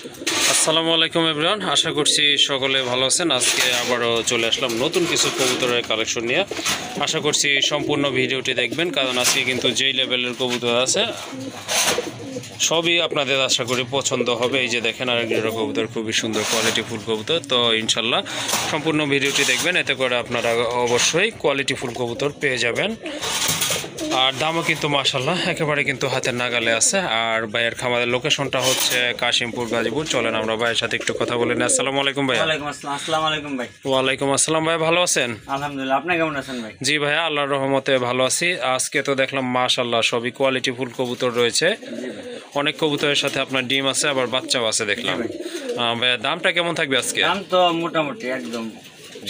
আসসালামু আলাইকুম এভরিওয়ান, আশা করছি সকলে ভালো আছেন। আজকে আবারও চলে আসলাম নতুন কিছু কবুতরের কালেকশন নিয়ে। আশা করছি সম্পূর্ণ ভিডিওটি দেখবেন, কারণ আজকে কিন্তু যেই লেভেলের কবুতর আছে সবই আপনাদের আশা করি পছন্দ হবে। এই যে দেখেন আরেক জোড়া কবুতর, খুবই সুন্দর কোয়ালিটিফুল কবুতর। তো ইনশাল্লাহ সম্পূর্ণ ভিডিওটি দেখবেন, এতে করে আপনারা অবশ্যই কোয়ালিটিফুল কবুতর পেয়ে যাবেন। আর দামও কিন্তু মাশাল্লাহ একেবারে কিন্তু হাতের নাগালে আছে। আর ভাইয়ের খামারের লোকেশনটা হচ্ছে কাশিমপুর, গাজীপুর। চলেন আমরা ভাইয়ের সাথে একটু কথা বলে নিই। আসসালামু আলাইকুম ভাই। ওয়ালাইকুম আসসালাম। আসসালামু আলাইকুম ভাই। ওয়ালাইকুম আসসালাম ভাই, ভালো আছেন? আলহামদুলিল্লাহ, আপনি কেমন আছেন ভাই? জি ভাইয়া, আল্লাহর রহমতে ভালো আছি। আজকে তো দেখলাম মাশাল্লাহ সবই কোয়ালিটিফুল কবুতর রয়েছে। অনেক কবুতরের সাথে আপনার ডিম আছে, আবার বাচ্চাও আছে দেখলাম। ভাইয়া দামটা কেমন থাকবে আজকে? দাম তো মোটামুটি একদম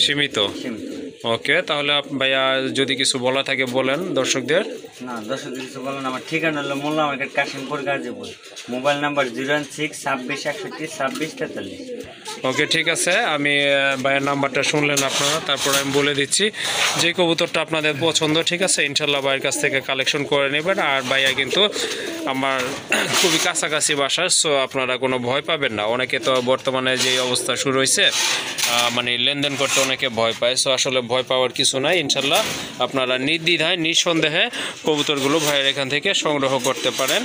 সীমিত। সীমিত। ওকে, তাহলে ভাইয়া যদি কিছু বলা থাকে বলেন দর্শকদের। না, দর্শক কিছু বলেন। আমার ঠিকানা হলো Molla market, Kashimpur, Gazipur. Mobile number 01626612643। Okay, ঠিক আছে। আমি ভাইয়ের নাম্বারটা শুনলেন আপনারা, তারপর আমি বলে দিচ্ছি যে কবুতরটা আপনাদের পছন্দ, ঠিক আছে, ইনশাল্লাহ ভাইয়ের কাছ থেকে কালেকশন করে নেবেন। আর ভাইয়া কিন্তু আমার খুবই কাছাকাছি বাসা, সো আপনারা কোনো ভয় পাবেন না। অনেকে তো বর্তমানে যে অবস্থা শুরু হয়েছে, মানে লেনদেন করতে অনেকে ভয় পায়। সো আসলে ভয় পাওয়ার কিছু নাই। ইনশাল্লাহ আপনারা নির্দ্বিধায় নিঃসন্দেহে কবুতরগুলো ভাইয়ের এখান থেকে সংগ্রহ করতে পারেন।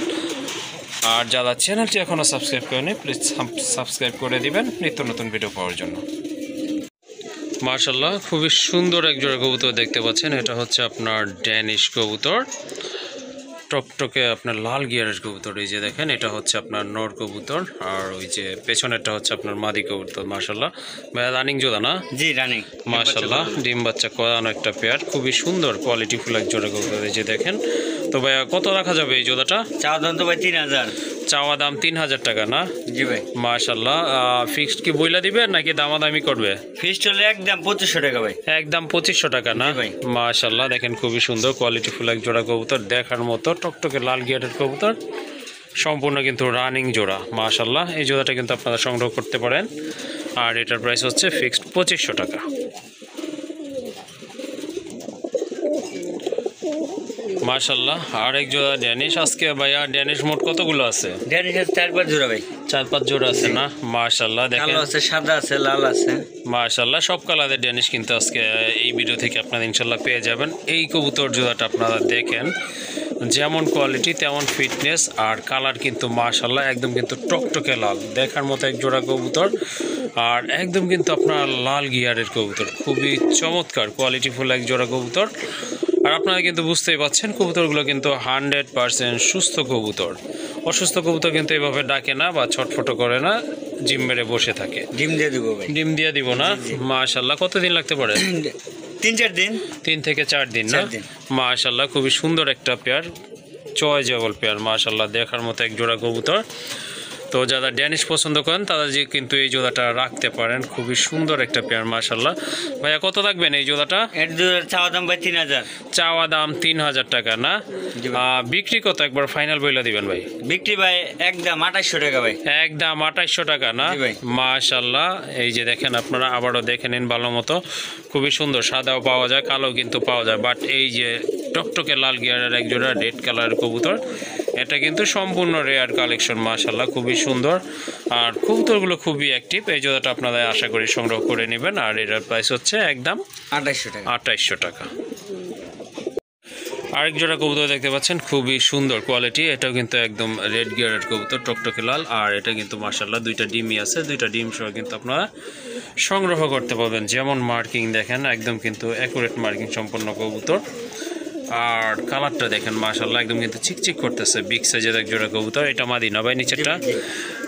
আর যারা চ্যানেলটি এখনও সাবস্ক্রাইব করেনি, প্লিজ সাবস্ক্রাইব করে দিবেন নিত্য নতুন ভিডিও পাওয়ার জন্য। মাশাল্লাহ খুবই সুন্দর এক জোড়া কবুতর দেখতে পাচ্ছেন। এটা হচ্ছে আপনার ড্যানিশ কবুতর, টকটকে আপনার লাল গিয়ারের কবুতর। এই যে দেখেন, এটা হচ্ছে আপনার নর কবুতর, আর ওই যে পেছনেরটা হচ্ছে আপনার মাদি কবুতর। মাশাল্লাহ ভাইয়া রানিং জোড়া না? জি, রানিং। মাশাল্লাহ ডিম বাচ্চা করানো একটা পেয়ার, খুবই সুন্দর কোয়ালিটিফুল এক জোড়া কবুতর। এই যে দেখেন, তো ভাইয়া কত রাখা যাবে এই জোড়াটা? চাওয়া দাম তো ভাই 3000। চাওয়া দাম 3000 টাকা না? জি ভাই। মাশাল্লাহ ফিক্সড কি বইলা দিবে নাকি দামাদামি করবে? ফিক্সড হলে একদম 2500 টাকা ভাই। একদম 2500 টাকা না? ভাই। মাশাল্লাহ দেখেন খুবই সুন্দর কোয়ালিটিফুল এক জোড়া কবুতর, দেখার মতো টকটকে লাল গিয়ারের কবুতর, সম্পূর্ণ কিন্তু রানিং জোড়া। মাশাল্লাহ এই জোড়াটা কিন্তু আপনারা সংগ্রহ করতে পারেন। আর এটার প্রাইস হচ্ছে ফিক্সড 2500 টাকা। মাশাল্লাহ আরেক জোড়া ড্যানিশ। আজকে ভাইয়া ড্যানিশ মোট কতগুলো আছে? ড্যানিশ 4-5 জোড়া ভাই। 4-5 জোড়া আছে না? মাশাল্লাহ দেখেন, কালো আছে, সাদা আছে, লাল আছে। মাশাল্লাহ সব কালারের ড্যানিশ কিন্তু আজকে এই ভিডিও থেকে আপনারা ইনশাল্লাহ পেয়ে যাবেন। এই কবুতর জোড়াটা আপনারা দেখেন, যেমন কোয়ালিটি তেমন ফিটনেস, আর কালার কিন্তু মাশাল্লাহ একদম কিন্তু টকটকে লাল, দেখার মতো এক জোড়া কবুতর। আর একদম কিন্তু আপনার লাল গিয়ারের কবুতর, খুবই চমৎকার কোয়ালিটিফুল এক জোড়া কবুতর। আর আপনারা কিন্তু বুঝতেই পাচ্ছেন কবুতরগুলো কিন্তু 100% সুস্থ কবুতর। অসুস্থ কবুতর কিন্তু এভাবে ডাকে না বা ছটফটো করে না, জিম মেরে বসে থাকে। ডিম দিয়ে দিব ভাই। ডিম দিয়ে দিব না? মাশাল্লাহ কতদিন লাগতে পারে? 3-4 দিন। 3 থেকে 4 দিন না? মাশাল্লাহ খুবই সুন্দর একটা পেয়ার, চয়েজেবল পেয়ার। মাশাল্লাহ দেখার মতো এক জোড়া কবুতর। তো যারা ড্যানিশ পছন্দ করেন তারা যে কিন্তু এই জোড়াটা রাখতে পারেন, খুবই সুন্দর একটা পেয়ার। মাশাল্লাহ ভাইয়া কত রাখবেন এই জোড়াটা? এর চাওয়া দাম ভাই 3000। চাওয়া দাম 3000 টাকা না? বিক্রি কত একবার ফাইনাল বইলা দিবেন ভাই? বিক্রি ভাই একদম 2800 টাকা ভাই। একদম 2800 টাকা না? জি ভাই। মাশাল্লাহ এই যে দেখেন, আপনারা আবারও দেখে নিন ভালো মতো, খুবই সুন্দর। সাদাও পাওয়া যায়, কালো কিন্তু পাওয়া যায়, বাট এই যে টকটকে লাল গিয়ারের এক জোড়া রেড কালারের কবুতর, এটা কিন্তু সম্পূর্ণ রেয়ার কালেকশন। মাশাল্লাহ খুবই সুন্দর, আর কবুতরগুলো খুবই অ্যাক্টিভ। এই জোড়াটা আপনারা আশা করি সংগ্রহ করে নেবেন। আর এটার প্রাইস হচ্ছে একদম 2800 টাকা। 2800 টাকা। আরেক জোড়া কবুতর দেখতে পাচ্ছেন, খুবই সুন্দর কোয়ালিটি, এটাও কিন্তু একদম রেড গিয়ারের কবুতর, টকটকে লাল। আর এটা কিন্তু মাশাল্লাহ দুইটা ডিমই আছে, দুইটা ডিম সহ কিন্তু আপনারা সংগ্রহ করতে পারবেন। যেমন মার্কিং দেখেন, একদম কিন্তু অ্যাকুরেট মার্কিং সম্পন্ন কবুতর। আর কালারটা দেখেন মাশাল্লাহ একদম কিন্তু চিকচিক করতেছে। বিগ সাইজের এক জোড়া কবুতর। এটা মাদি না ভাই?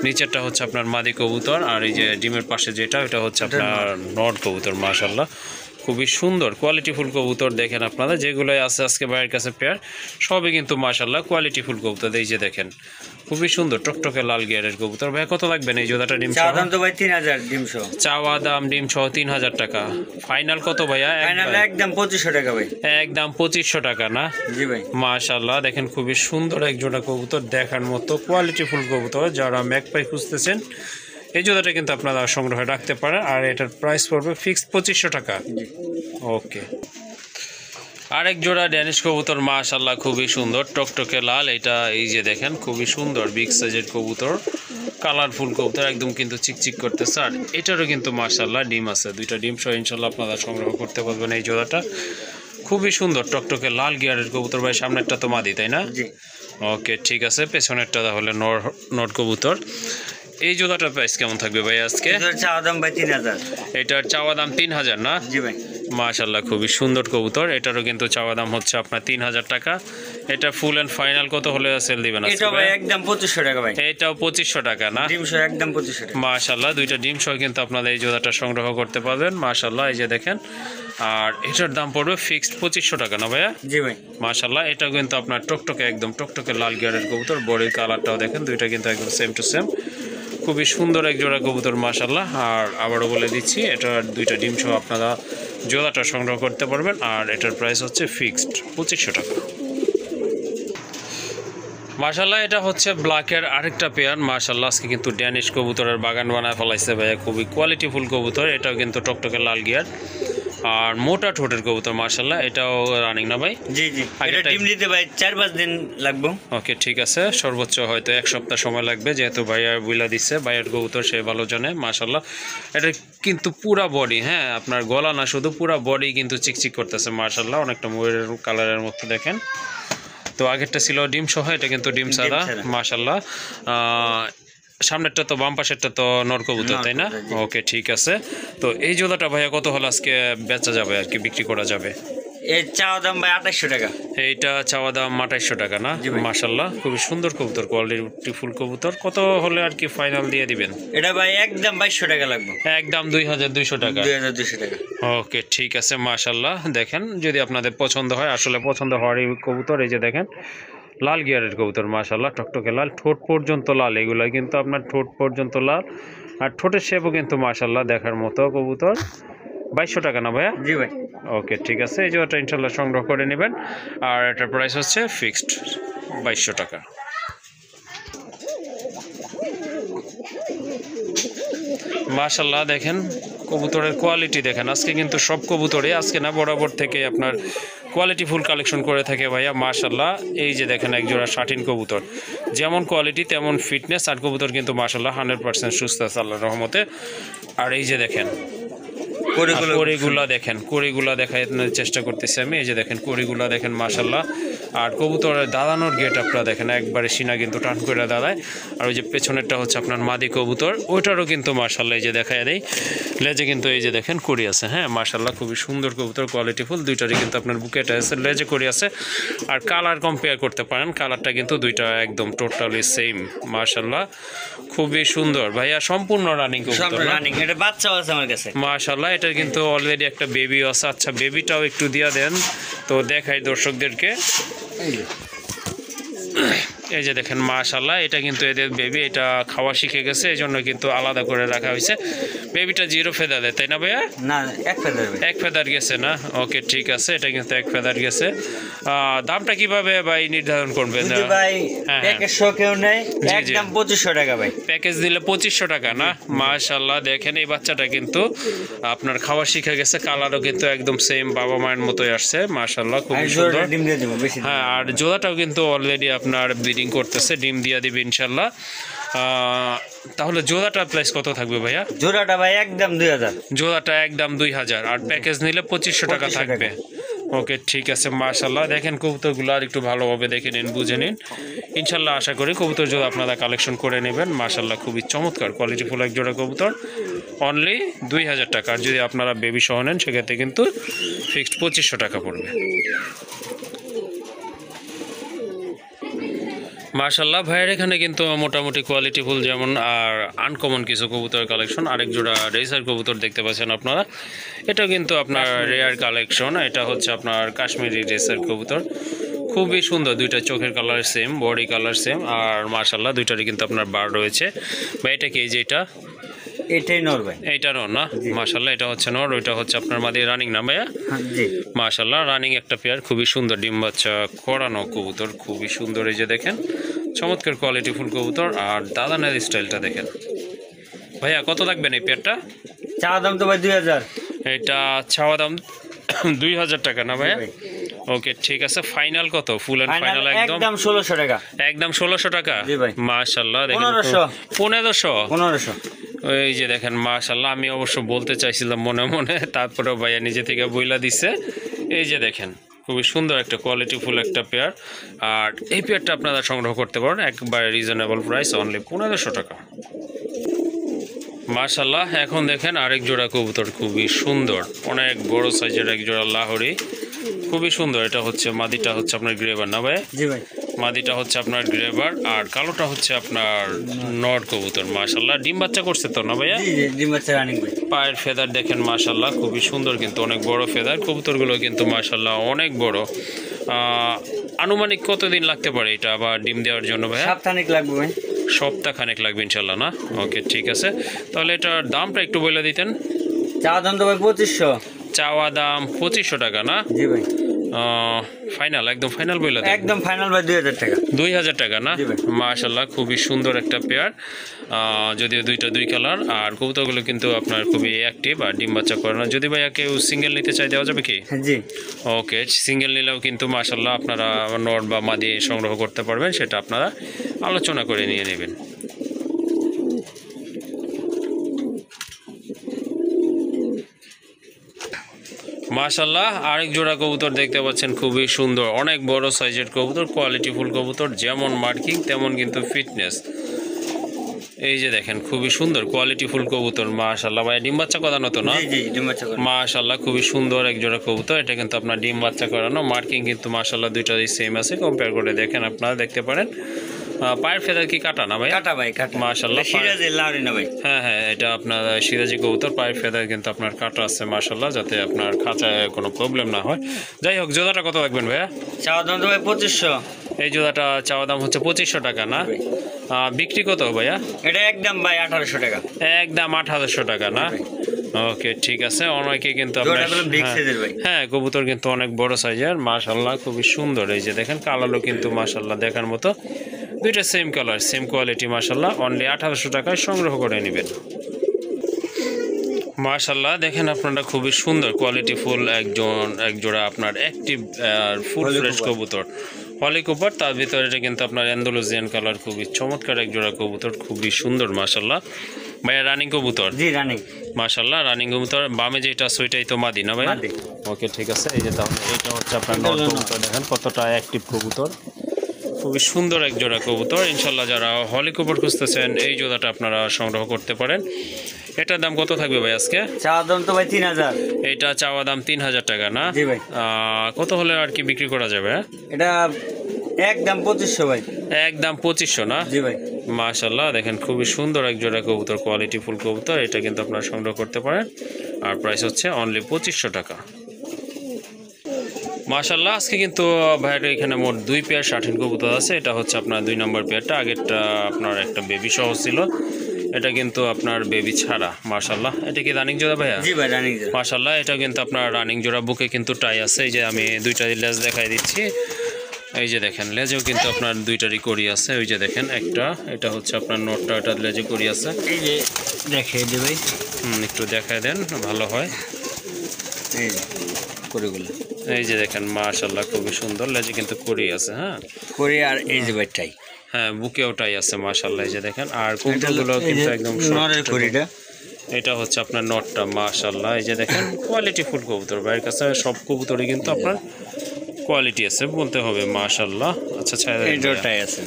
নিচেরটা হচ্ছে আপনার মাদি কবুতর, আর এই যে ডিমের পাশে যেটা, এটা হচ্ছে আপনার নর কবুতর। মাশাল্লাহ খুবই সুন্দর কোয়ালিটিফুল কবুতর। দেখেন আপনারা যেগুলো আছে আজকে ভাইয়ের কাছে পেয়ার, সবই কিন্তু মাশাল্লাহ কোয়ালিটিফুল কবুতর। এই যে দেখেন খুবই সুন্দর টকটকে লাল গিয়ারের কবুতর। ভাই কত লাগবেন এই জোড়াটা ডিম? চাওয়া দাম তো ভাই 3000 ডিম সহ। চাওয়া দাম ডিম সহ 3000 টাকা। ফাইনাল কত ভাইয়া? ফাইনাল একদম 2500 টাকা ভাই। একদম 2500 টাকা না? জি ভাই। মাশাল্লাহ দেখেন খুবই সুন্দর এক জোড়া কবুতর, দেখার মতো কোয়ালিটিফুল কবুতর। যারা ম্যাকপাই খুঁজতেছেন এই জোড়াটা কিন্তু আপনারা সংগ্রহে রাখতে পারেন। আর এটার প্রাইস পড়বে ফিক্সড 2500 টাকা। ওকে, আরেক জোড়া ড্যানিশ কবুতর মাশাল্লাহ খুবই সুন্দর টকটকে লাল। এটা এই যে দেখেন খুবই সুন্দর বিগ সাইজের কবুতর, কালারফুল কবুতর, একদম কিন্তু চিকচিক করতেছে। আর এটারও কিন্তু মাশাআল্লাহ ডিম আছে, দুইটা ডিম সহ ইনশাল্লাহ আপনারা সংগ্রহ করতে পারবেন এই জোড়াটা। খুবই সুন্দর টকটকে লাল গিয়ারের কবুতর ভাই। সামনেরটা তো মাদি, তাই না? জি। ওকে, ঠিক আছে। পেছনেরটা তাহলে নর কবুতর। এই জোড়াটার প্রাইস কেমন থাকবে ভাই আজকে? এটার চাওয়া দাম ভাই 3000। এটার চাওয়া দাম 3000 না? জি ভাই। মাশাআল্লাহ খুবই সুন্দর কবুতর। এটারও কিন্তু চাওয়া দাম হচ্ছে আপনার 3000 টাকা। এটা ফুল এন্ড ফাইনাল কত হলে সেল দিবেন আজকে? এটা ভাই একদম 2500 টাকা ভাই। এটাও 2500 টাকা না? ডিম সহ একদম 2500 টাকা। মাশাআল্লাহ দুইটা ডিম সহ কিন্তু আপনারা এই জোড়াটা সংগ্রহ করতে পারবেন। মাশাআল্লাহ এই যে দেখেন। আর এটার দাম পড়বে ফিক্সড 2500 টাকা না ভাইয়া? জি ভাই। মাশাআল্লাহ এটাও কিন্তু আপনার টকটকে একদম টকটকে লাল গিয়ারের কবুতর। বডির কালারটাও দেখেন, দুইটা কিন্তু একদম সেম টু সেম। খুবই সুন্দর এক জোড়া কবুতর মাশাআল্লাহ। আর আবারও বলে দিচ্ছি, এটার দুইটা ডিম সহ আপনারা জোড়াটা সংগ্রহ করতে পারবেন। আর এটার প্রাইস হচ্ছে ফিক্সড 2500 টাকা। মাশাআল্লাহ এটা হচ্ছে ব্ল্যাকের আরেকটা পেয়ার। মাশাআল্লাহ আজকে কিন্তু ড্যানিশ কবুতরের বাগান বানায় ফেলাইছে ভাইয়া। খুবই কোয়ালিটিফুল কবুতর। এটাও কিন্তু টকটকে লাল গিয়ার আর মোটা ঠোঁটের কবুতর মাশাআল্লাহ। এটাও রানিং না ভাই? জি জি। এটা ডিম দিতে ভাই 4-5 দিন লাগবে। ওকে, ঠিক আছে। সর্বোচ্চ হয়তো 1 সপ্তাহ সময় লাগবে, যেহেতু ভাইয়া বুইলা দিচ্ছে। ভাইয়ের কবুতর সে ভালো জানে মাশাআল্লাহ। এটা কিন্তু পুরা বডি, হ্যাঁ আপনার গলা না, শুধু পুরা বডি কিন্তু চিকচিক করতেছে মাশাআল্লাহ। অনেকটা ময়ূরের কালারের মতো দেখেন। তো আগেরটা ছিল ডিম সহ, এটা কিন্তু ডিম ছাড়া মাশাআল্লাহ। সামনেরটা তো বাম পাশেরটা তো নর কবুতর, তাই না? ওকে, ঠিক আছে। তো এই জোড়াটা ভাইয়া কত হলে আজকে বেচা যাবে আর কি, বিক্রি করা যাবে? এর চাওয়া দাম ভাই 2800 টাকা। এইটা চাওয়া দাম 2800 টাকা না? মাশাআল্লাহ খুবই সুন্দর কবুতর, কোয়ালিটিফুল কবুতর। কত হলে আর কি ফাইনাল দিয়ে দিবেন? এটা ভাই একদম 2200 টাকা লাগবে। একদম 2200 টাকা? 2200 টাকা। ওকে, ঠিক আছে। মাশাআল্লাহ দেখেন, যদি আপনাদের পছন্দ হয়, আসলে পছন্দ হওয়ার এই কবুতর। এই যে দেখেন লাল গিয়ারের কবুতর মাশাআল্লাহ, টকটকে লাল, ঠোঁট পর্যন্ত লাল। এগুলা কিন্তু আপনার ঠোঁট পর্যন্ত লাল। আর ঠোঁটের শেপও কিন্তু মাশাআল্লাহ দেখার মতো কবুতর। 2200 টাকা না ভাইয়া? জি ভাই। ওকে, ঠিক আছে। এই জোড়াটা ইনশাল্লাহ সংগ্রহ করে নেবেন। আর এটার প্রাইস হচ্ছে ফিক্সড 2200 টাকা। মাশাআল্লাহ দেখেন কবুতরের কোয়ালিটি দেখেন। আজকে কিন্তু সব কবুতরে, আজকে না বরাবর থেকে আপনার কোয়ালিটি ফুল কালেকশন করে থাকে ভাইয়া মাশাআল্লাহ। এই যে দেখেন এক জোড়া শাটিন কবুতর, যেমন কোয়ালিটি তেমন ফিটনেস। আর কবুতর কিন্তু মাশাআল্লাহ 100% সুস্থ আছে আল্লাহর রহমতে। আর এই যে দেখেন কড়িগুলা দেখেন, কড়িগুলা দেখানোর চেষ্টা করতেছি আমি। এই যে দেখেন কড়িগুলা দেখেন মাশাআল্লাহ। আর কবুতরের দাঁড়ানোর গেট আপনারা দেখেন, একবারে সিনা কিন্তু টান করে দাঁড়ায়। আর ওই যে পেছনেরটা হচ্ছে আপনার মাদি কবুতর, ওইটারও কিন্তু মাশাআল্লাহ এই যে দেখায় দেয় লেজে কিন্তু এই যে দেখেন কড়ি আছে। হ্যাঁ মাশাআল্লাহ খুবই সুন্দর কবুতর, কোয়ালিটিফুল। দুইটারই কিন্তু আপনার বুকেটা আছে, লেজে কড়ি আছে। আর কালার কম্পেয়ার করতে পারেন, কালারটা কিন্তু দুইটা একদম টোটালি সেম মাশাআল্লাহ। খুবই সুন্দর ভাইয়া, সম্পূর্ণ রানিং কবুতর। রানিং, এটা বাচ্চাও আছে আমার কাছে মাশাআল্লাহ। এটা কিন্তু অলরেডি একটা বেবিও আছে। আচ্ছা, বেবিটাও একটু দিয়া দেন তো দেখাই দর্শকদেরকে। এই যে দেখেন মাশাআল্লাহ, এটা কিন্তু এদের বেবি, এটা খাওয়া শিখে গেছে, এই জন্য কিন্তু আলাদা করে রাখা হয়েছে। বেবিটা 0 ফেদার দেয়, তাই না ভাইয়া? না, 1 ফেদার। 1 ফেদার গেছে না? ওকে, ঠিক আছে। এটা কিন্তু 1 ফেদার গেছে। দামটা কিভাবে ভাই নির্ধারণ করবেন? ভাই হ্যাঁ, প্যাকেজ সহ কেউ নেয় একদম 2500 টাকা ভাই। প্যাকেজ দিলে 2500 টাকা না? মাশাআল্লাহ দেখেন এই বাচ্চাটা কিন্তু আপনার খাওয়া শিখে গেছে। কালারও কিন্তু একদম সেম বাবা মায়ের মতোই আসছে মাশাআল্লাহ, খুব সুন্দর। হ্যাঁ, আর জোড়াটাও কিন্তু অলরেডি আপনার ব্রিডিং করতেছে, ডিম দিয়া দিবে ইনশাআল্লাহ। তাহলে জোড়াটার প্রাইস কত থাকবে ভাইয়া? জোড়াটা ভাই একদম 2000। জোড়াটা একদম 2000। আর প্যাকেজ নিলে 2500 টাকা থাকবে। ওকে, ঠিক আছে। মাশাআল্লাহ দেখেন কবুতরগুলো আর একটু ভালোভাবে দেখে নিন, বুঝে নিন। ইনশাআল্লাহ আশা করি কবুতর জোড়া আপনারা কালেকশন করে নেবেন। মাশাআল্লাহ খুবই চমৎকার কোয়ালিটিফুল এক জোড়া কবুতর, অনলি 2000 টাকা। আর যদি আপনারা বেবি সহ নেন সেক্ষেত্রে কিন্তু ফিক্সড 2500 টাকা পড়বে। মাশাআল্লাহ ভাইয়ের এখানে কিন্তু মোটামুটি কোয়ালিটিফুল যেমন আর আনকমন কিছু কবুতর কালেকশন। আরেক জোড়া রেসার কবুতর দেখতে পাচ্ছেন আপনারা, এটা কিন্তু আপনার রেয়ার কালেকশন। এটা হচ্ছে আপনার কাশ্মীরি রেসার কবুতর, খুবই সুন্দর। দুইটা চোখের colour same, body colour same. আর মাশাআল্লাহ দুইটারই কিন্তু আপনার বার রয়েছে। বা এটা কি, যে এটাই নর ভাই? এইটা নর না? মাশাআল্লাহ এটা হচ্ছে নর, ওইটা হচ্ছে আপনার মাদি। রানিং না ভাইয়া? জি মাশাআল্লাহ রানিং একটা পেয়ার, খুবই সুন্দর ডিম বাচ্চা করানো কবুতর, খুবই সুন্দর। এই যে দেখেন চমৎকার কোয়ালিটিফুল কবুতর। আর দাদানের স্টাইলটা দেখেন ভাইয়া। কত লাগবেন এই পেয়ারটা? চাওয়া দাম তো ভাই 2000। এটা চাওয়া দাম 2000 টাকা না ভাইয়া? ওকে ঠিক আছে, ফাইনাল কত? ফুল এন্ড ফাইনাল একদম একদম 1600 টাকা। একদম 1600 টাকা। জি ভাই। মাশাআল্লাহ দেখেন 1500 1500। এই যে দেখেন মাশাআল্লাহ, আমি অবশ্য বলতে চাইছিলাম মনে মনে, তারপরে ভাইয়া নিজে থেকে বইলা দিছে। এই যে দেখেন খুবই সুন্দর একটা কোয়ালিটি ফুল একটা পেয়ার, আর এই পেয়ারটা আপনারা সংগ্রহ করতে পারেন একবারে রিজনেবল প্রাইস, অনলি 1500 টাকা। মাশাআল্লাহ এখন দেখেন আরেক জোড়া কবুতর, খুবই সুন্দর, অনেক বড় সাইজের এক জোড়া লাহোরি, খুবই সুন্দর। এটা হচ্ছে মাদিটা হচ্ছে আপনার গ্রেভার না ভাই? জি ভাই। মাদিটা হচ্ছে আপনার গ্রেভার, আর কালোটা হচ্ছে আপনার নর কবুতর। মাশাআল্লাহ ডিম বাচ্চা করছে তো না ভাইয়া? জি জি, ডিম বাচ্চা রানিং ভাই। পায়ের ফেদার দেখেন মাশাআল্লাহ খুবই সুন্দর, কিন্তু অনেক বড় ফেদার, কবুতরগুলো কিন্তু মাশাআল্লাহ অনেক বড়। আনুমানিক কতদিন লাগতে পারে এটা আবার ডিম দেওয়ার জন্য ভাইয়া? সপ্তাহখানেক লাগবে ভাই। সপ্তাহখানেক লাগবে ইনশাল্লাহ না? ওকে ঠিক আছে, তাহলে এটার দামটা একটু বলে দিতেন। চাওয়া দাম তো ভাই 2500। চাওয়া দাম 2500 টাকা না? জি ভাই। ফাইনাল, একদম ফাইনাল বলে দেন। একদম ফাইনাল ভাই 2000 টাকা। 2000 টাকা না? জি ভাই। মাশাআল্লাহ খুবই সুন্দর একটা পেয়ার, যদিও দুইটা দুই কালার, আর কবুতরগুলো কিন্তু আপনার খুবই অ্যাক্টিভ আর ডিম বাচ্চা করে না। যদি ভাইয়া কেউ সিঙ্গেল নিতে চাই দেওয়া যাবে কি? জি। ওকে, সিঙ্গেল নিলেও কিন্তু মাশাআল্লাহ আপনারা নর বা মাদি সংগ্রহ করতে পারবেন, সেটা আপনারা আলোচনা করে নিয়ে নেবেন। মাশাআল্লাহ আরেক জোড়া কবুতর দেখতে পাচ্ছেন, খুবই সুন্দর, অনেক বড় সাইজের কবুতর, কোয়ালিটি ফুল কবুতর, যেমন মার্কিং তেমন কিন্তু ফিটনেস। এই যে দেখেন খুবই সুন্দর কোয়ালিটি ফুল কবুতর। মাশাআল্লাহ ভাই ডিম বাচ্চা করানো তো না? জি জি, ডিম বাচ্চা করে। মাশাআল্লাহ খুবই সুন্দর এক জোড়া কবুতর, এটা কিন্তু আপনার ডিম বাচ্চা করানো, মার্কিং কিন্তু মাশাআল্লাহ দুইটাই সেম আছে, কম্পেয়ার করে দেখেন আপনারা দেখতে পারেন। পায়ের ফেদার কি কাটা না ভাই? কাটা ভাই, কাটা। মাশাআল্লাহ সিরাজি লাউরি না ভাই? হ্যাঁ হ্যাঁ, এটা আপনার সিরাজি কবুতর, পায়ের ফেদার কিন্তু আপনার কাটা আছে মাশাআল্লাহ, যাতে আপনার খাঁচায় কোনো প্রবলেম না হয়। যাই হোক, জোড়াটা কত রাখবেন ভাইয়া? চাওয়া দাম তো ভাই 2500। এই জোড়াটা চাওয়া দাম হচ্ছে 2500 টাকা না? বিক্রি কত ভাইয়া? এটা একদম ভাই 1800 টাকা। একদম 1800 টাকা না? ওকে ঠিক আছে, অনেকে কিন্তু আপনার জোড়াগুলো বিগ সাইজের ভাই। হ্যাঁ কবুতর কিন্তু অনেক বড় সাইজের, মাশাআল্লাহ খুবই সুন্দর। এই যে দেখেন কালারও কিন্তু মাশাআল্লাহ দেখার মতো, দুইটা সেম কালার সেম কোয়ালিটি, মাশাআল্লাহ অনলি 1800 টাকায় সংগ্রহ করে নেবেন। মাশাআল্লাহ দেখেন আপনারা খুবই সুন্দর কোয়ালিটি ফুল এক জোড়া আপনার অ্যাক্টিভ ফুল ফ্রেশ কবুতর, হলি কুপার, তার ভিতরে এটা কিন্তু আপনার অ্যান্ডালুজিয়ান কালার, খুবই চমৎকার এক জোড়া কবুতর, খুবই সুন্দর মাশাআল্লাহ। ভাইয়া রানিং কবুতর? জি রানিং। মাশাআল্লাহ রানিং কবুতর, বামে যেটা আছে ওইটাই তো মাদি না ভাইয়া? মাদি। ওকে ঠিক আছে, এই যে তাহলে এইটা হচ্ছে আপনার নর কবুতর, দেখেন কতটা অ্যাক্টিভ কবুতর, খুবই সুন্দর এক জোড়া কবুতর। ইনশাল্লাহ যারা হলি কবুতর খুঁজতেছেন এই জোড়াটা আপনারা সংগ্রহ করতে পারেন। এটার দাম কত থাকবে ভাই আজকে? চাওয়া দাম তো ভাই 3000। এটা চাওয়া দাম 3000 টাকা না? জি ভাই। কত হলে আর কি বিক্রি করা যাবে? এটা একদম 2500 ভাই। একদম 2500 না? জি ভাই। মাশাআল্লাহ দেখেন খুবই সুন্দর এক জোড়া কবুতর, কোয়ালিটি ফুল কবুতর, এটা কিন্তু আপনারা সংগ্রহ করতে পারেন, আর প্রাইস হচ্ছে অনলি 2500 টাকা। মাশাআল্লাহ আজকে কিন্তু ভাইয়ের এখানে মোট 2 পেয়ার শার্টিন কবুতর আছে। এটা হচ্ছে আপনার 2 নম্বর পেয়ারটা, আগেরটা আপনার একটা বেবি সহ ছিল, এটা কিন্তু আপনার বেবি ছাড়া। মাশাআল্লাহ এটা কি রানিং জোড়া ভাইয়া? জি ভাই রানিং জোড়া। মাশাআল্লাহ এটা কিন্তু আপনার রানিং জোড়া, বুকে কিন্তু টাই আছে, এই যে আমি দুইটারই লেজ দেখাই দিচ্ছি, এই যে দেখেন লেজেও কিন্তু আপনার দুইটারই করি আছে, ওই যে দেখেন একটা, এটা হচ্ছে আপনার নোটটা, এটা লেজে করি আছে, এই যে দেখে দি ভাই। একটু দেখায় দেন ভালো হয়। এই যে করিগুলো, এই যে দেখেন মাশাআল্লাহ খুবই সুন্দর, লেজে কিন্তু করি আছে। হ্যাঁ করি, আর এই যে ভাইটাই, হ্যাঁ বুকেও টাই আছে মাশাআল্লাহ, এই যে দেখেন, আর কবুতরগুলো কিন্তু একদম নরের করিটা। এটা হচ্ছে আপনার নটটা মাশাআল্লাহ, এই যে দেখেন কোয়ালিটি ফুল কবুতর, ভাইয়ের কাছে সব কবুতরই কিন্তু আপনার কোয়ালিটি আছে বলতে হবে মাশাআল্লাহ। আচ্ছা আচ্ছা এই জোড়াটাই আছে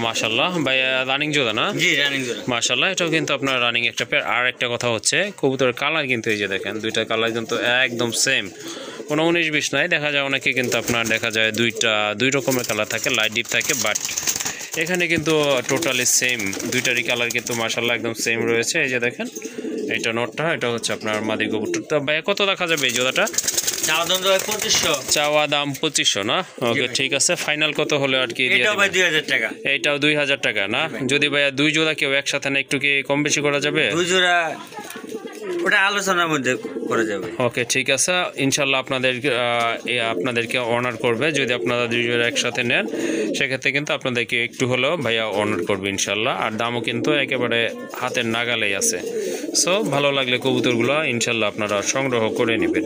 মাশাআল্লাহ। ভাই রানিং জোড়া না? জি রানিং জোড়া। মাশাআল্লাহ এটাও কিন্তু আপনার রানিং একটা পেয়ার। আর একটা কথা হচ্ছে কবুতরের কালার কিন্তু এই যে দেখেন দুইটা কালার কিন্তু একদম সেম, কোনো 19-20 নাই। দেখা যায় অনেকে কিন্তু আপনার দেখা যায় দুই রকমের কালার থাকে, লাইট ডিপ থাকে, বাট এখানে কিন্তু টোটালি সেম, দুইটারই কালার কিন্তু মাশাআল্লাহ একদম সেম রয়েছে। এই যে দেখেন এটা নটটা, এটা হচ্ছে আপনার মাদি কবুতর। তো ভাই কত দেখা যাবে এই জোড়াটা? চাওয়া দাম তো ভাই 2500। চাওয়া দাম 2500 না? ওকে ঠিক আছে, ফাইনাল কত হলে আর কি? এটা ভাই 2000 টাকা। এইটাও 2000 টাকা না? যদি ভাইয়া দুই জোড়া কেউ একসাথে না একটু কি কম বেশি করা যাবে? দুই জোড়া ওটা আলোচনার মধ্যে করা যাবে। ওকে ঠিক আছে, ইনশাল্লাহ আপনাদেরকে অনার করবে, যদি আপনারা দুই জোড়া একসাথে নেন সেক্ষেত্রে কিন্তু আপনাদেরকে একটু হলেও ভাইয়া অনার করবে ইনশাল্লাহ। আর দামও কিন্তু একেবারে হাতের নাগালেই আছে। সো ভালো লাগলে কবুতরগুলো ইনশাল্লাহ আপনারা সংগ্রহ করে নেবেন।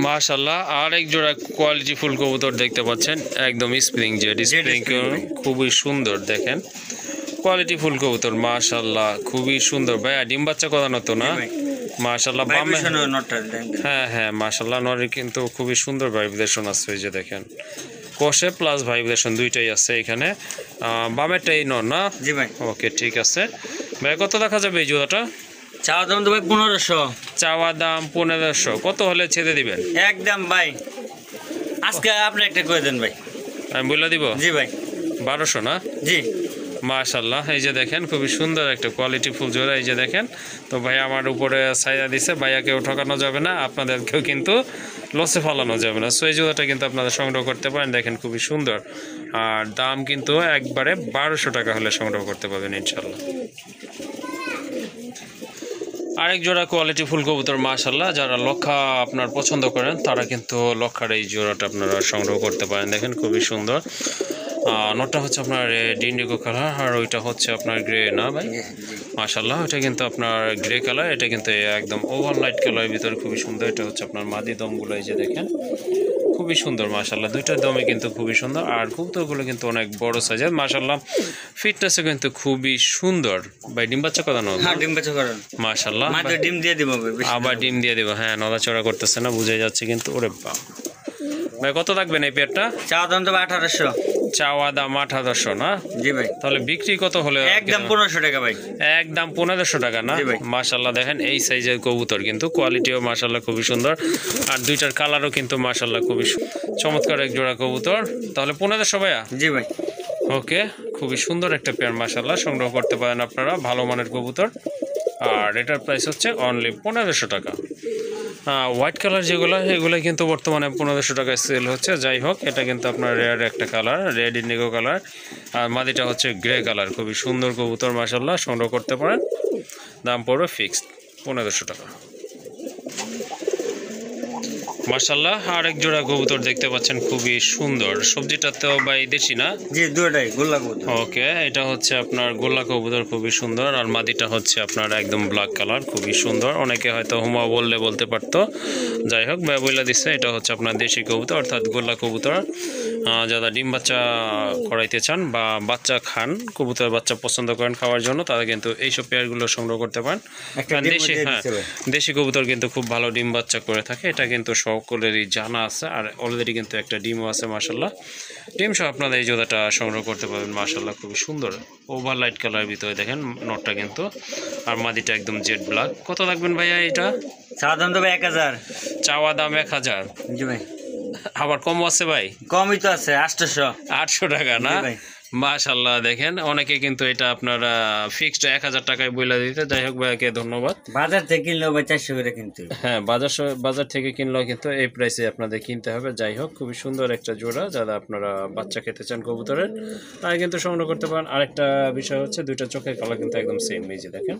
মাশাআল্লাহ আর এক জোড়া কোয়ালিটি ফুল কবুতর দেখতে পাচ্ছেন, একদম স্প্রিং জেড স্প্রিং, খুবই সুন্দর দেখেন কোয়ালিটি ফুল কবুতর মাশাআল্লাহ, খুবই সুন্দর। ভাইয়া ডিম বাচ্চা করানো তো না? মাশাআল্লাহ বামে, হ্যাঁ হ্যাঁ মাশাআল্লাহ নরের কিন্তু খুবই সুন্দর ভাইব্রেশন আছে, এই যে দেখেন কোষে প্লাস ভাইব্রেশন দুইটাই আছে এখানে। বামেরটাই নর না? জি ভাই। ওকে ঠিক আছে ভাই, কত দেখা যাবে এই জোড়াটা? চাওয়া দাম তো ভাই 1500। চাওয়া দাম 1500, কত হলে ছেড়ে দিবেন? একদম ভাই আজকে আপনি একটা করে দেন ভাই। আমি বলে দিব? জি ভাই। 1200 না? জি মাশাআল্লাহ এই যে দেখেন খুবই সুন্দর একটা কোয়ালিটি ফুল জোড়া, এই যে দেখেন। তো ভাই আমার উপরে ছায়া দিছে, ভাইয়াকেও ঠকানো যাবে না, আপনাদেরকেও কিন্তু লসে ফেলানো যাবে না। সো এই জোড়াটা কিন্তু আপনারা সংগ্রহ করতে পারেন, দেখেন খুবই সুন্দর। আর দাম কিন্তু একবারে 1200 টাকা হলে সংগ্রহ করতে পারবেন ইনশাল্লাহ। আরেক জোড়া কোয়ালিটি ফুল কবুতর মাশাআল্লাহ, যারা লক্ষা আপনার পছন্দ করেন তারা কিন্তু লক্ষার এই জোড়াটা আপনারা সংগ্রহ করতে পারেন, দেখেন খুবই সুন্দর। নটটা হচ্ছে আপনার রেড ইন্ডিগো কালার, আর ওইটা হচ্ছে আপনার গ্রে না ভাই? মাশাআল্লাহ এটা কিন্তু আপনার গ্রে কালার, এটা কিন্তু একদম ওভার লাইট কালারের ভিতরে খুবই সুন্দর। এটা হচ্ছে আপনার মাদি দমগুলো, এই যে দেখেন খুবই সুন্দর মাশাআল্লাহ, দুইটার দমে কিন্তু খুবই সুন্দর। আর কবুতরগুলো কিন্তু অনেক বড় সাইজের মাশাআল্লাহ, ফিটনেসে কিন্তু খুবই সুন্দর। ভাই ডিম বাচ্চা করানো? হ্যাঁ ডিম বাচ্চা করানো মাশাআল্লাহ, ডিম দিয়ে দিব আবার ডিম দিয়ে দিব, হ্যাঁ নড়াচড়া করতেছে না বোঝা যাচ্ছে কিন্তু। ওরে বাপ ভাই কত থাকবেন এই পেয়ারটা? চাওয়া দাম তো 1800। চাওয়া দাম 1800 না? জি ভাই। তাহলে বিক্রি কত হলে? একদম 1500 টাকা ভাই। একদম 1500 টাকা না? মাশাআল্লাহ দেখেন এই সাইজের কবুতর কিন্তু কোয়ালিটিও মাশাআল্লাহ খুবই সুন্দর, আর দুইটার কালারও কিন্তু মাশাআল্লাহ খুবই চমৎকার এক জোড়া কবুতর। তাহলে 1500 ভাইয়া? জি ভাই। ওকে খুবই সুন্দর একটা পেয়ার মাশাআল্লাহ, সংগ্রহ করতে পারেন আপনারা, ভালো মানের কবুতর। আর এটার প্রাইস হচ্ছে অনলি 1500 টাকা। হোয়াইট কালার যেগুলো এগুলো কিন্তু বর্তমানে 1500 টাকায় সেল হচ্ছে। যাই হোক এটা কিন্তু আপনার রেয়ার একটা কালার, রেড ইন্ডিগো কালার, আর মাদিটা হচ্ছে গ্রে কালার, খুবই সুন্দর কবুতর মাশাআল্লাহ, সংগ্রহ করতে পারেন। দাম পড়বে ফিক্সড 1500 টাকা মাশাআল্লাহ। আর এক জোড়া কবুতর দেখতে পাচ্ছেন খুবই সুন্দর, সবজিটাতেও ভাই দেশি না? জি দুটোই গোল্লা কবুতর। ওকে এটা হচ্ছে আপনার গোল্লা কবুতর, খুবই সুন্দর। আর মাদিটা হচ্ছে আপনার একদম ব্ল্যাক কালার, খুবই সুন্দর। অনেকে হয়তো হুমা বললে বলতে পারতো, যাই হোক ভাই বলে দিচ্ছে এটা হচ্ছে আপনার দেশি কবুতর অর্থাৎ গোল্লা কবুতর। যারা ডিম বাচ্চা করাইতে চান বা বাচ্চা খান, কবুতর বাচ্চা পছন্দ করেন খাওয়ার জন্য, তারা কিন্তু এইসব পেয়ারগুলো সংগ্রহ করতে পারেন। দেশি, হ্যাঁ দেশি কবুতর কিন্তু খুব ভালো ডিম বাচ্চা করে থাকে, এটা কিন্তু সকলেরই জানা আছে। আর অলরেডি কিন্তু একটা ডিমও আছে মাশাআল্লাহ, ডিম সহ আপনারা এই জোড়াটা সংগ্রহ করতে পারবেন মাশাআল্লাহ, খুবই সুন্দর ওভার লাইট কালারের ভিতরে দেখেন নটটা কিন্তু, আর মাদিটা একদম জেড ব্ল্যাক। কত রাখবেন ভাইয়া এটা? চাওয়া দাম তো ভাই 1000। চাওয়া দাম 1000? জি ভাই। আবার কম আছে ভাই? কমই তো আছে 800। 800 টাকা না? মাশাআল্লাহ দেখেন অনেকে কিন্তু এটা আপনারা ফিক্সড 1000 টাকায় বইলা দিতে। যাই হোক ভাইকে ধন্যবাদ। বাজার থেকে কিনলেও ভাই 400 করে কিনতে, হ্যাঁ বাজার থেকে কিনলেও কিন্তু এই প্রাইসে আপনাদের কিনতে হবে। যাই হোক খুবই সুন্দর একটা জোড়া, যারা আপনারা বাচ্চা খেতে চান কবুতরের তারা কিন্তু সংগ্রহ করতে পারেন। আরেকটা বিষয় হচ্ছে দুইটা চোখের কালার কিন্তু একদম সেম, এই যে দেখেন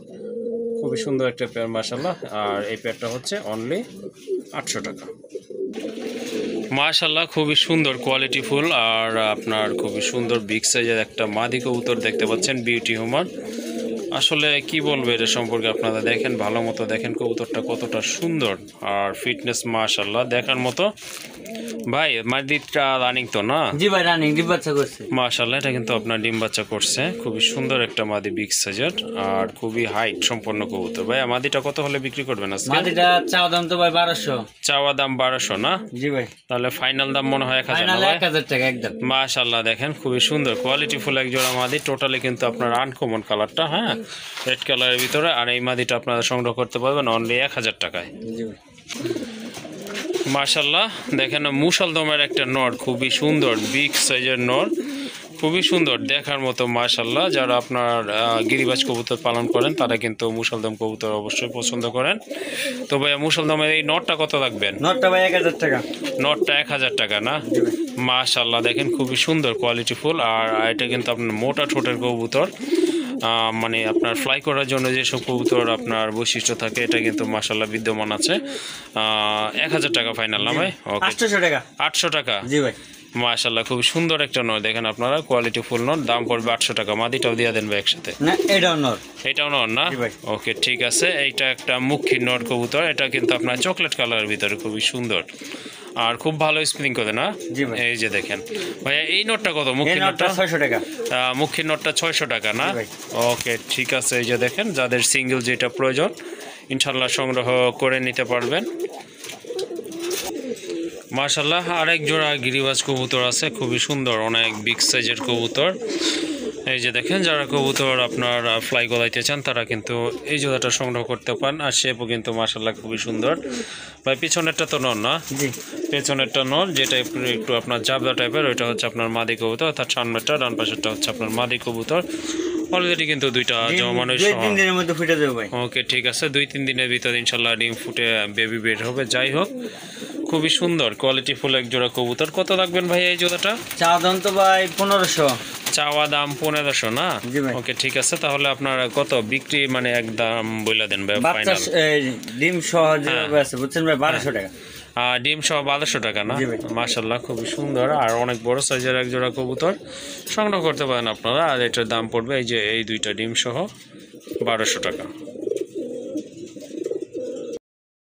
খুবই সুন্দর একটা পেয়ার মাশাআল্লাহ। আর এই পেয়ারটা হচ্ছে অনলি 800 টাকা মাশাআল্লাহ, খুবই সুন্দর কোয়ালিটি ফুল। আর আপনার খুবই সুন্দর বিগ সাইজের একটা মাদি কবুতর দেখতে পাচ্ছেন, বিউটি হুমান। আসলে কি বলবো এটা সম্পর্কে, আপনারা দেখেন ভালো মতো দেখেন কবুতরটা কতটা সুন্দর, আর ফিটনেস মাশাআল্লাহ দেখার মতো। ভাই মাদিটা রানিং তো না? জি ভাই রানিং, ডিম বাচ্চা করছে মাশাআল্লাহ, এটা কিন্তু আপনার ডিম বাচ্চা করছে, খুবই সুন্দর একটা মাদি বিগ সাইজের আর খুবই হাইট সম্পন্ন কবুতর। ভাই মাদিটা কত হলে বিক্রি করবেন আজকে? মাদিটা চাওয়া দাম তো ভাই 1200। চাওয়া দাম 1200 না? জি ভাই। তাহলে ফাইনাল দাম মনে হয় 1000 ফাইনাল 1000 টাকা একদম। মাশাআল্লাহ দেখেন খুবই সুন্দর কোয়ালিটি ফুল এক জোড়া মাদি, টোটালি কিন্তু আপনার আনকমন কালারটা, হ্যাঁ রেড কালারের ভিতরে। আর এই মাদিটা আপনারা সংগ্রহ করতে পারবেন অনলি 1000 টাকায়। জি ভাই। মাশাআল্লাহ দেখেন মুষলদমের একটা নর, খুবই সুন্দর বিগ সাইজের নর, খুবই সুন্দর দেখার মতো মাশাআল্লাহ। যারা আপনার গিরিবাজ কবুতর পালন করেন তারা কিন্তু মুষলদম কবুতর অবশ্যই পছন্দ করেন। তো ভাইয়া মুষলদমের এই নটটা কত রাখবেন? নটটা ভাই 1000 টাকা। নটটা 1000 টাকা না? মাশাআল্লাহ দেখেন খুবই সুন্দর কোয়ালিটি ফুল। আর এটা কিন্তু আপনার মোটা ঠোঁটের কবুতর, মানে আপনার ফ্লাই করার জন্য যেসব কবুতর আপনার বৈশিষ্ট্য থাকে এটা কিন্তু মাশাআল্লাহ বিদ্যমান আছে। 1000 টাকা ফাইনাল না ভাই? ওকে 800 টাকা। 800 টাকা? জি ভাই। মাশাআল্লাহ খুব সুন্দর একটা নর, দেখেন আপনারা কোয়ালিটি ফুল নর, দাম পড়বে 800 টাকা। মাদিটাও দিয়ে দেন ভাই একসাথে। না এটাও নর। এটাও নর না? জি ভাই। ওকে ঠিক আছে। এইটা একটা মুখী নর কবুতর, এটা কিন্তু আপনার চকলেট কালারের ভিতরে খুবই সুন্দর আর খুব ভালো স্প্রিং করে না? জি ভাই। এই যে দেখেন ভাইয়া এই নটটা কত? এই মুখী নরটা নটটা 600 টাকা। মুখী নটটা 600 টাকা না? জি ভাই। ওকে ঠিক আছে। এই যে দেখেন যাদের সিঙ্গেল যেটা প্রয়োজন ইনশাল্লাহ সংগ্রহ করে নিতে পারবেন। মাশাআল্লাহ আরেক জোড়া গিরিবাজ কবুতর আছে, খুবই সুন্দর, অনেক বিগ সাইজের কবুতর। এই যে দেখেন যারা কবুতর আপনার ফ্লাই গলাইতে চান তারা কিন্তু এই জোড়াটা সংগ্রহ করতে পারেন। আর শেপও কিন্তু মাশাআল্লাহ খুবই সুন্দর। ভাই পিছনেরটা তো নর না? জি। পেছনেরটা নর, যেটা একটু আপনার জাবদা টাইপের, ওইটা হচ্ছে আপনার মাদি কবুতর, অর্থাৎ সামনেরটা, ডান পাশেরটা হচ্ছে আপনার মাদি কবুতর। অলরেডি কিন্তু দুইটা জমানো 2-3 দিনের মধ্যে ফুটে যাবে ভাই। ওকে ঠিক আছে, 2-3 দিনের ভিতর ইনশাল্লাহ ডিম ফুটে বেবি বের হবে। যাই হোক খুবই সুন্দর কোয়ালিটি ফুল এক জোড়া কবুতর। কত রাখবেন ভাই এই জোড়াটা? চা দাম তো ভাই 1500। চাওয়া দাম 1500 না? জি ভাই। ওকে ঠিক আছে, তাহলে আপনার কত বিক্রি মানে একদম বইলা দেন ভাই বাচ্চা ফাইনাল। ডিম সহ যেভাবে আছে বুঝছেন ভাই 1200 টাকা। ডিম সহ 1200 টাকা না? জি ভাই। মাশাআল্লাহ খুবই সুন্দর আর অনেক বড় সাইজের এক জোড়া কবুতর সংগ্রহ করতে পারেন আপনারা। আর এটার দাম পড়বে এই যে এই দুইটা ডিম সহ 1200 টাকা।